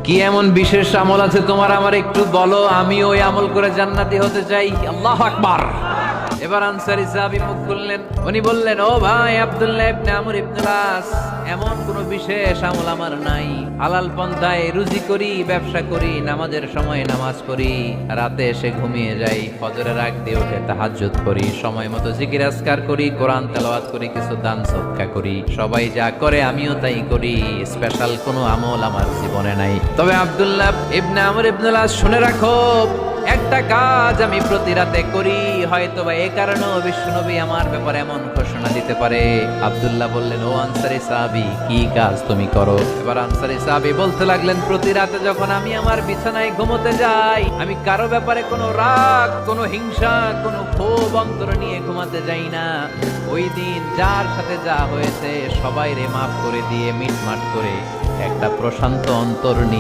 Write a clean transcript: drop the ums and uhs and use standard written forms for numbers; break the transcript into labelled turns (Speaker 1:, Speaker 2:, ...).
Speaker 1: কি এমন বিশেষ আমল আছে তোমার, আমার একটু বলো, আমি ওই আমল করে জান্নাতি হতে চাই। আল্লাহু আকবার। এবার আনসারী সাহাবী মুখ খুললেন, উনি বললেন, ও ভাই আব্দুল্লাহ ইবনে আমর ইবনে আস, এমন কোন বিশেষ আমল আমার নাই। হালাল পন্থায় রুজি করি, ব্যবসা করি, নামাজের সময় নামাজ পড়ি, রাতে এসে ঘুমিয়ে যাই, ফজরের আগ দিয়ে উঠে তাহাজ্জুদ করি, সময় মতো জিকির আজকার করি, কোরআন তেলাওয়াত করি, কিছু দান সদকা করি। সবাই যা করে আমিও তাই করি, স্পেশাল কোনো আমল আমার জীবনে নাই। তবে আব্দুল্লাহ ইবনে আমর ইবনে আস, শুনে রাখো, একটা কাজ আমি প্রতি রাতে করি, হয়তো বা এই কারণেও বিশ্বনবী আমার ব্যাপারে এমন ঘোষণা দিতে পারে। আব্দুল্লাহ বললেন, ও আনসারী সাহাবী, কি কাজ তুমি করো? এবার আনসারী সাহাবী বলতে লাগলেন, প্রতি রাতে যখন আমি আমার বিছানায় ঘুমোতে যাই, আমি কারো ব্যাপারে কোনো রাগ, কোনো হিংসা, কোনো ক্ষোভ অন্তরে নিয়ে ঘুমাতে যাই না। ওই দিন যার সাথে যা হয়েছে সবাই রে মাফ করে দিয়ে মিটমাট করে একটা প্রশান্ত অন্তর নিয়ে